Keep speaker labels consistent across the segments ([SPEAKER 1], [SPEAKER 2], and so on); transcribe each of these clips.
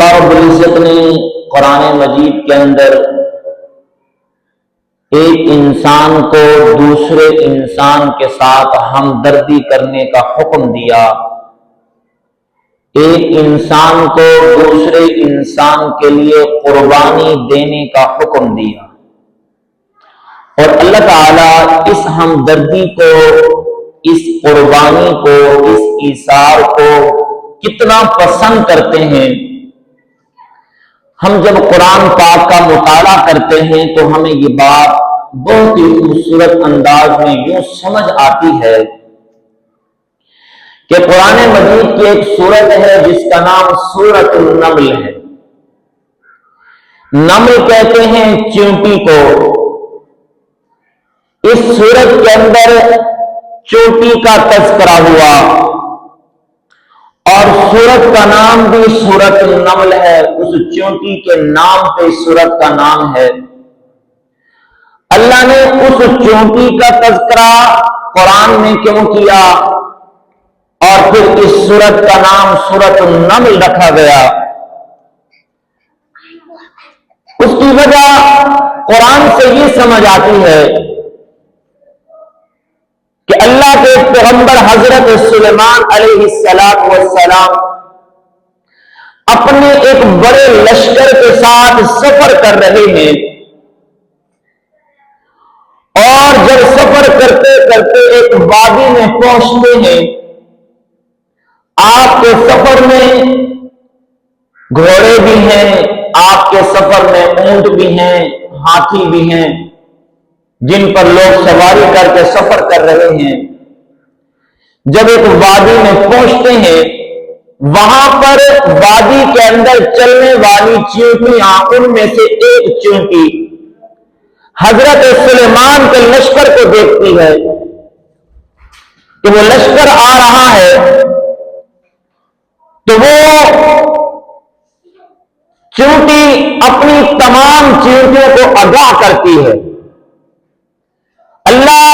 [SPEAKER 1] اللہ رب العزت نے قرآن مجید کے اندر ایک انسان کو دوسرے انسان کے ساتھ ہمدردی کرنے کا حکم دیا، ایک انسان کو دوسرے انسان کے لیے قربانی دینے کا حکم دیا، اور اللہ تعالیٰ اس ہمدردی کو، اس قربانی کو، اس ایثار کو کتنا پسند کرتے ہیں۔ ہم جب قرآن پاک کا مطالعہ کرتے ہیں تو ہمیں یہ بات بہت ہی خوبصورت انداز میں یوں سمجھ آتی ہے کہ قرآن مجید کی ایک سورت ہے جس کا نام سورۃ النمل ہے۔ نمل کہتے ہیں چیونٹی کو۔ اس سورت کے اندر چیونٹی کا تذکرہ ہوا، اور سورت کا نام بھی سورۃ النمل ہے، اس چیونٹی کے نام پہ سورت کا نام ہے۔ اللہ نے اس چیونٹی کا تذکرہ قرآن میں کیوں کیا اور پھر اس سورت کا نام سورۃ النمل رکھا گیا؟ اس کی وجہ قرآن سے یہ سمجھ آتی ہے کہ اللہ کے پیغمبر حضرت سلیمان علیہ السلام اپنے ایک بڑے لشکر کے ساتھ سفر کر رہے ہیں، اور جب سفر کرتے کرتے ایک وادی میں پہنچتے ہیں، آپ کے سفر میں گھوڑے بھی ہیں، آپ کے سفر میں اونٹ بھی ہیں، ہاتھی بھی ہیں جن پر لوگ سواری کر کے سفر کر رہے ہیں۔ جب ایک وادی میں پہنچتے ہیں، وہاں پر وادی کے اندر چلنے والی چیونٹیاں، ان میں سے ایک چیونٹی حضرت سلیمان کے لشکر کو دیکھتی ہے کہ وہ لشکر آ رہا ہے، تو وہ چیونٹی اپنی تمام چیونٹیوں کو آگاہ کرتی ہے۔ اللہ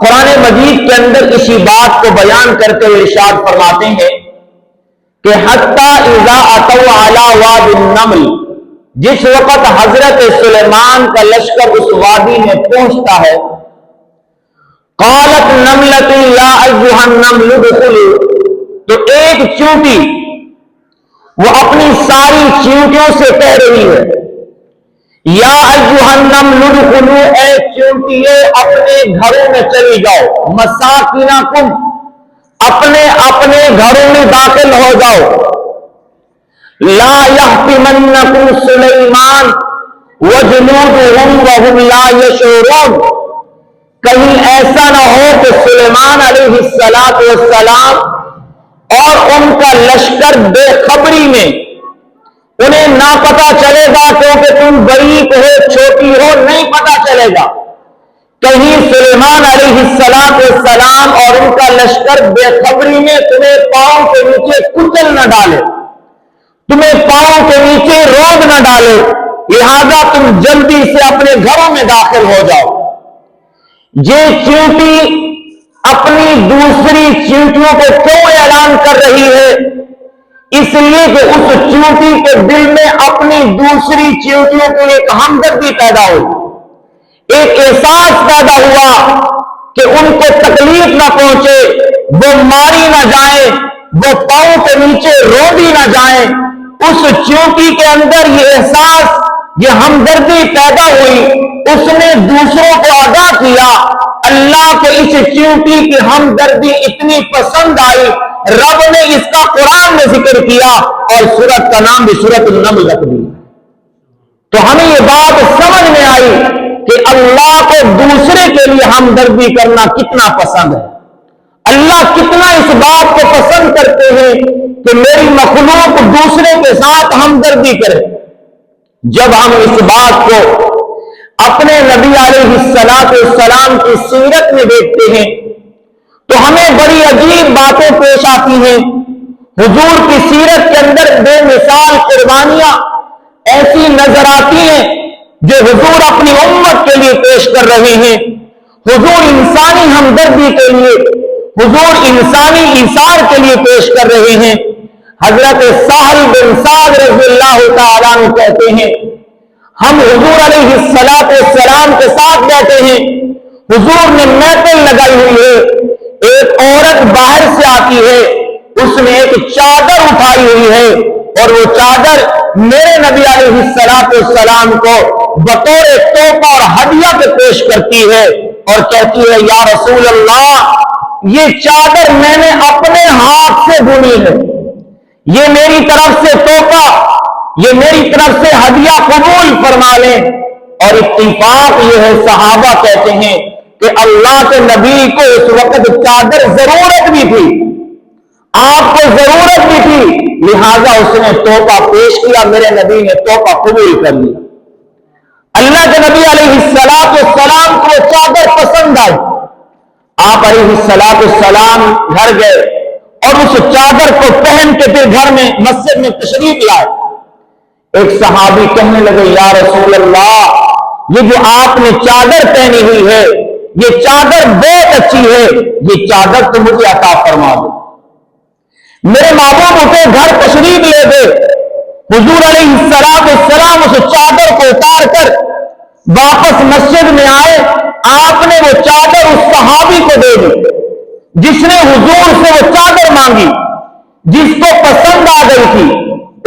[SPEAKER 1] قرآن مجید کے اندر اسی بات کو بیان کرتے ہوئے ارشاد فرماتے ہیں کہ حتی اذا اتوا علی واد النمل، جس وقت حضرت سلیمان کا لشکر اس وادی میں پہنچتا ہے، قالت نملۃ یا ایھا النمل ادخلوا، تو ایک چیونٹی وہ اپنی ساری چیونٹیوں سے کہہ رہی ہے، یا ایھا النمل ادخلوا، اے چیونٹیے اپنے گھروں میں چلی جاؤ، مساکنکم، اپنے اپنے گھروں میں داخل ہو جاؤ، لا یحطمنکم سلیمان وجنودہ وہم لا یشعرون، کہیں ایسا نہ ہو کہ سلیمان علیہ السلام اور ان کا لشکر بے خبری میں، انہیں نہ پتا چلے گا کیونکہ تم غریب ہو، چھوٹی ہو، نہیں پتا چلے گا، کہیں سلیمان علیہ السلام اور ان کا لشکر بے خبری میں تمہیں پاؤں کے نیچے کچل نہ ڈالے، تمہیں پاؤں کے نیچے روند نہ ڈالے، لہذا تم جلدی سے اپنے گھروں میں داخل ہو جاؤ۔ یہ چیونٹی اپنی دوسری چیونٹیوں کو کیوں اعلان کر رہی ہے؟ اس لیے کہ اس چیونٹی کے دل میں اپنی دوسری چیونٹیوں کے لیے ایک ہمدردی پیدا ہوئی، ایک احساس پیدا ہوا کہ ان کو تکلیف نہ پہنچے، وہ ماری نہ جائیں، وہ پاؤں کے نیچے روندی نہ جائیں۔ اس چیونٹی کے اندر یہ احساس، یہ ہمدردی پیدا ہوئی، اس نے دوسروں کو آگاہ کیا۔ اللہ کو اس چیونٹی کی ہمدردی اتنی پسند آئی، رب نے اس کا قرآن میں ذکر کیا اور سورت کا نام بھی سورۃ النمل رکھ دیا۔ تو ہمیں یہ بات سمجھ میں آئی کہ اللہ کو دوسرے کے لیے ہمدردی کرنا کتنا پسند ہے۔ اللہ کتنا اس بات کو پسند کرتے ہیں کہ میری مخلوق دوسرے کے ساتھ ہمدردی کرے۔ جب ہم اس بات کو اپنے نبی علیہ السلام کی سیرت میں دیکھتے ہیں تو ہمیں بڑی عجیب باتیں پیش آتی ہیں۔ حضور کی سیرت کے اندر بے مثال قربانیاں ایسی نظر آتی ہیں جو حضور اپنی امت کے لیے پیش کر رہے ہیں۔ حضور انسانی ہمدردی کے لیے، حضور انسانی ایثار کے لیے پیش کر رہے ہیں۔ حضرت سہل بن سعد رضی اللہ تعالیٰ عنہ کہتے ہیں ہم حضور علیہ السلام کے ساتھ بیٹھے ہیں، حضور نے محفل لگائی ہوئی ہے، ایک عورت باہر سے آتی ہے، اس نے ایک چادر اٹھائی ہوئی ہے اور وہ چادر میرے نبی علیہ السلام کو بطور تحفہ اور ہدیہ کے پیش کرتی ہے اور کہتی ہے یا رسول اللہ یہ چادر میں نے اپنے ہاتھ سے بنی ہے، یہ میری طرف سے تحفہ، یہ میری طرف سے ہدیہ قبول فرما لیں۔ اور اتفاق یہ ہے صحابہ کہتے ہیں کہ اللہ کے نبی کو اس وقت چادر ضرورت بھی تھی، آپ کو ضرورت بھی تھی، لہذا اس نے تحفہ پیش کیا، میرے نبی نے تحفہ قبول کر لیا۔ اللہ کے نبی علیہ السلام کو چادر پسند آئی، آپ علیہ السلام گھر گئے اور اس چادر کو پہن کے پھر گھر میں مسجد میں تشریف لائے۔ ایک صحابی کہنے لگے یا رسول اللہ یہ جو آپ نے چادر پہنی ہوئی ہے یہ چادر بہت اچھی ہے، یہ چادر تو مجھے عطا فرما دو۔ میرے محبوب اٹھے، گھر تشریف لے گئے، حضور علیہ السلام اس چادر کو اتار کر واپس مسجد میں آئے، آپ نے وہ چادر اس صحابی کو دے دی جس نے حضور سے وہ چادر مانگی، جس کو پسند آ گئی تھی،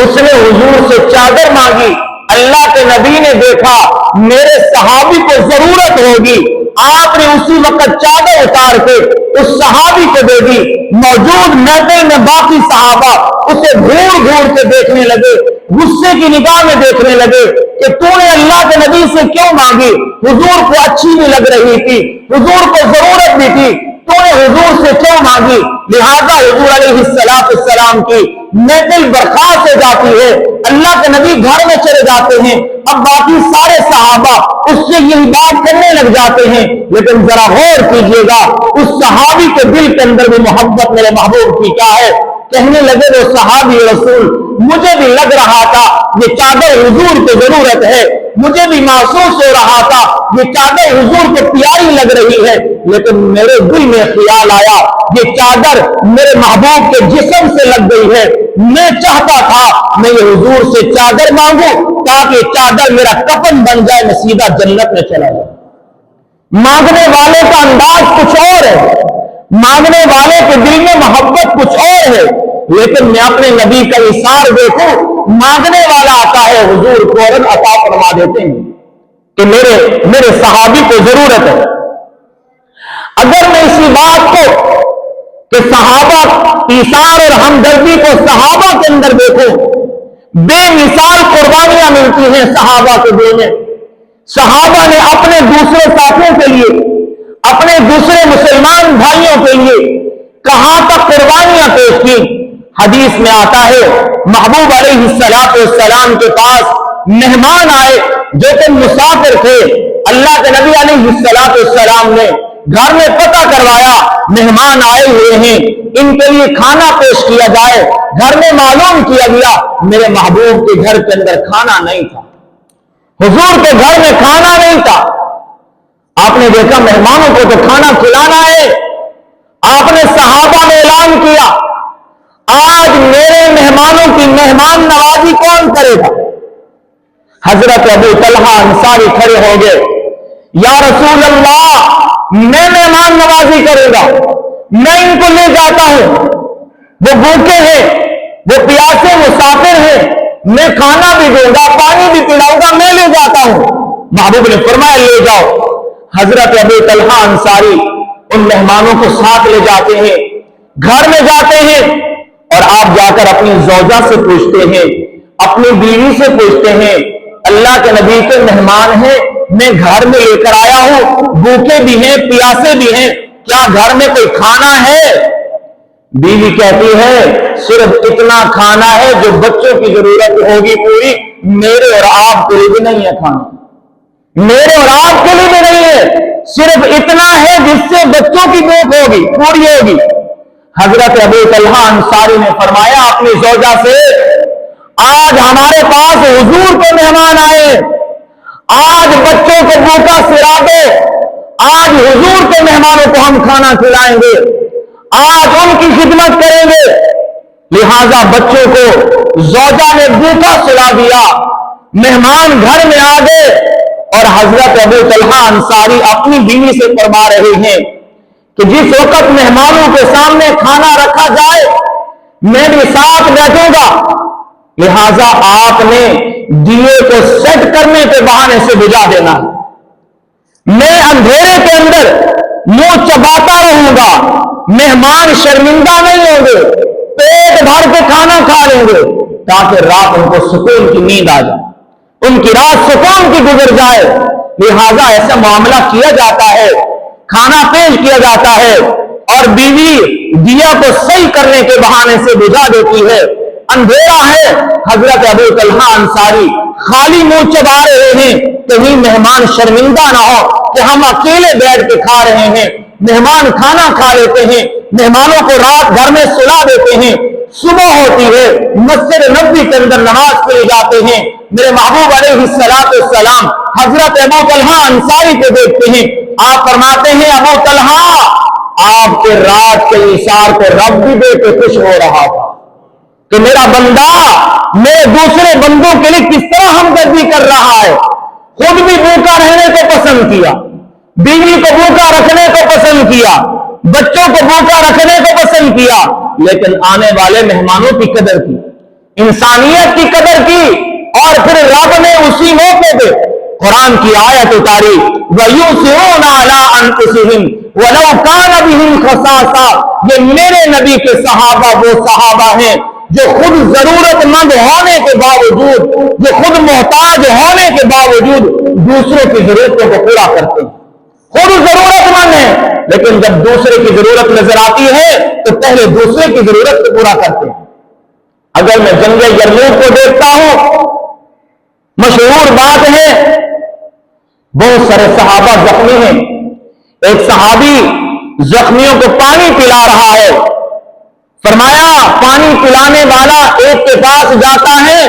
[SPEAKER 1] اس نے حضور سے چادر مانگی۔ اللہ کے نبی نے دیکھا میرے صحابی کو ضرورت ہوگی، آپ نے اسی وقت چادر اتار کے اس صحابی کو دے دی۔ موجود محفل میں باقی صحابہ اسے گھور گھور کے دیکھنے لگے، غصے کی نگاہ میں دیکھنے لگے کہ تو نے اللہ کے نبی سے کیوں مانگی، حضور کو اچھی بھی لگ رہی تھی، حضور کو ضرورت بھی تھی، تو نے حضور سے کیوں مانگی۔ لہذا حضور علیہ السلام کی محفل برخاست ہو جاتی ہے، اللہ کے نبی گھر میں چلے جاتے ہیں، اب باقی سارے صحابہ اس سے یہی بات کرنے لگ جاتے ہیں، لیکن ذرا غور کیجئے گا اس صحابی کے دل کے اندر بھی محبت میرے محبوب کی کیا ہے۔ کہنے لگے وہ صحابی رسول مجھے بھی لگ رہا تھا یہ چادر حضور کو ضرورت ہے، مجھے بھی محسوس ہو رہا تھا یہ چادر حضور کو پیاری لگ رہی ہے، لیکن میرے دل میں خیال آیا یہ چادر میرے محبوب کے جسم سے لگ گئی ہے، میں چاہتا تھا میں یہ حضور سے چادر مانگوں تاکہ چادر میرا کفن بن جائے، میں سیدھا جنت میں چلا جاؤں۔ مانگنے والے کا انداز کچھ اور ہے، مانگنے والے کے دل میں محبت کچھ اور ہے، لیکن میں اپنے نبی کا اثار دیکھوں، مانگنے والا آتا ہے حضور فوراً عطا فرما دیتے ہیں کہ میرے صحابی کو ضرورت ہے۔ اگر میں اسی بات کو کہ صحابہ ایثار اور ہمدردی کو صحابہ کے اندر دیکھوں، بے مثال قربانیاں ملتی ہیں صحابہ کے دل میں، صحابہ نے اپنے دوسرے ساتھیوں کے لیے، اپنے دوسرے مسلمان بھائیوں کے لیے کہاں تک قربانیاں پیش کی۔ حدیث میں آتا ہے محبوب علیہ السلام کے پاس مہمان آئے جو کہ مسافر تھے، اللہ کے نبی علیہ السلام نے گھر میں پتہ کروایا مہمان آئے ہوئے ہیں، ان کے لیے کھانا پیش کیا جائے۔ گھر میں معلوم کیا گیا میرے محبوب کے گھر کے اندر کھانا نہیں تھا، حضور کے گھر میں کھانا نہیں تھا۔ آپ نے دیکھا مہمانوں کو تو کھانا کھلانا ہے، آپ نے صحابہ میں اعلان کیا آج میرے مہمانوں کی مہمان نوازی کون کرے گا؟ حضرت ابو طلحہ انصاری کھڑے ہو گئے، یا رسول اللہ میں مہمان نوازی کروں گا، میں ان کو لے جاتا ہوں، وہ بھوکے ہیں، وہ پیاسے مسافر ہیں، میں کھانا بھی دوں گا، پانی بھی پلاؤں گا، میں لے جاتا ہوں۔ محبوب نے فرمایا لے جاؤ۔ حضرت ابو طلحہ انصاری ان مہمانوں کو ساتھ لے جاتے ہیں، گھر میں جاتے ہیں اور آپ جا کر اپنی زوجہ سے پوچھتے ہیں، اپنی بیوی سے پوچھتے ہیں اللہ کے نبی کے مہمان ہیں، میں گھر میں لے کر آیا ہوں، بھوکے بھی ہیں پیاسے بھی ہیں، کیا گھر میں کوئی کھانا ہے؟ بیوی کہتی ہے صرف اتنا کھانا ہے جو بچوں کی ضرورت ہوگی پوری، میرے اور آپ کے لیے بھی نہیں ہے کھانا، میرے اور آپ کے لیے بھی نہیں ہے، صرف اتنا ہے جس سے بچوں کی بھوک ہوگی پوری ہوگی۔ حضرت ابو طلحہ انصاری نے فرمایا اپنی زوجہ سے آج ہمارے پاس حضور کے مہمان آئے، آج بچوں کو بھوکا سلا دو، آج حضور کے مہمانوں کو ہم کھانا کھلائیں گے، آج ان کی خدمت کریں گے۔ لہذا بچوں کو زوجہ نے بھوکا سلا دیا، مہمان گھر میں آ گئے، اور حضرت ابو طلحہ انصاری اپنی بیوی سے فرما رہے ہیں کہ جس وقت مہمانوں کے سامنے کھانا رکھا جائے میں بھی ساتھ بیٹھوں گا، لہذا آپ نے دیے کو سیٹ کرنے کے بہانے سے بجھا دینا ہے، میں اندھیرے کے اندر منہ چباتا رہوں گا، مہمان شرمندہ نہیں ہوں گے، پیٹ بھر کے کھانا کھا لیں گے تاکہ رات ان کو سکون کی نیند آ جائے، ان کی رات سکون کی گزر جائے۔ لہذا ایسا معاملہ کیا جاتا ہے، کھانا پیش کیا جاتا ہے اور بیوی دیا کو صحیح کرنے کے بہانے سے بجھا دیتی ہے، اندھیرا ہے، حضرت ابو طلحہ انصاری خالی منہ چبا رہے ہیں کہیں مہمان شرمندہ نہ ہو کہ ہم اکیلے بیٹھ کے کھا رہے ہیں۔ مہمان کھانا کھا لیتے ہیں، مہمانوں کو رات گھر میں سلا دیتے ہیں، صبح ہوتی ہے، مسجد نبوی کے اندر نماز پڑھی جاتے ہیں، میرے محبوب علیہ السلام حضرت ابو طلحہ انصاری کو دیکھتے ہیں، آپ فرماتے ہیں ابو طلحہ آپ کے رات کے اشار کو رب بھی دے کے خوش ہو رہا تھا کہ میرا بندہ میرے دوسرے بندوں کے لیے کس طرح ہمدردی کر رہا ہے، خود بھی بھوکا رہنے کو پسند کیا، بیوی کو بھوکا رکھنے کو پسند کیا، بچوں کو بھوکا رکھنے کو پسند کیا، لیکن آنے والے مہمانوں کی قدر کی، انسانیت کی قدر کی، اور پھر رب نے اسی موقع پہ قرآن کی آیت اتاری وَيُؤْثِرُونَ عَلَىٰ أَنفُسِهِمْ وَلَوْ كَانَ بِهِمْ خَصَاصَةٌ۔ یہ میرے نبی کے صحابہ وہ صحابہ ہیں جو خود ضرورت مند ہونے کے باوجود، جو خود محتاج ہونے کے باوجود دوسروں کی ضرورتوں کو پورا کرتے ہیں، خود ضرورت مند ہے لیکن جب دوسرے کی ضرورت نظر آتی ہے تو پہلے دوسرے کی ضرورت کو پورا کرتے ہیں۔ اگر میں جنگ یرموک کو دیکھتا ہوں، مشہور بات ہے، بہت سارے صحابہ زخمی ہیں، ایک صحابی زخمیوں کو پانی پلا رہا ہے، فرمایا پانی پلانے والا ایک کے پاس جاتا ہے،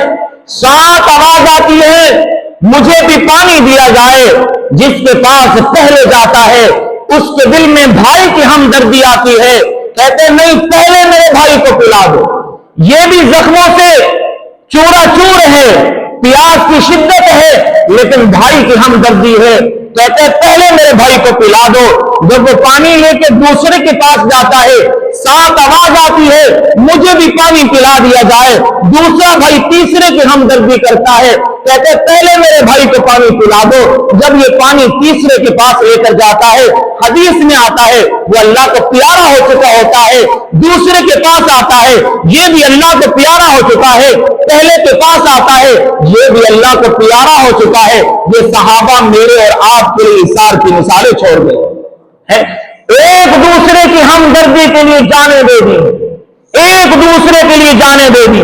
[SPEAKER 1] ساتھ آواز آتی ہے مجھے بھی پانی دیا جائے، جس کے پاس پہلے جاتا ہے اس کے دل میں بھائی کی ہمدردی آتی ہے، کہتے نہیں پہلے میرے بھائی کو پلا دو، یہ بھی زخموں سے چورا چور ہے، پیاس کی شدت ہے لیکن بھائی کی ہمدردی ہے، کہتے پہلے میرے بھائی کو پلا دو۔ جب وہ پانی لے کے دوسرے کے پاس جاتا ہے، ساتھ آواز آتی ہے مجھے بھی پانی پلا دیا جائے، دوسرا بھائی تیسرے کی ہمدردی کرتا ہے، کہتے پہلے میرے بھائی کو پانی پلا دو۔ جب یہ پانی تیسرے کے پاس لے کر جاتا ہے، حدیث میں آتا ہے وہ اللہ کو پیارا ہو چکا ہوتا ہے، دوسرے کے پاس آتا ہے یہ بھی اللہ کو پیارا ہو چکا ہے، پہلے کے پاس آتا ہے یہ بھی اللہ کو پیارا ہو چکا ہے۔ یہ صحابہ میرے اور آپ کے لیے اثار کی مثالیں چھوڑ گئے ہیں، ایک دوسرے کی ہمدردی کے لیے جانیں دے دی، ایک دوسرے کے لیے جانیں دے دی۔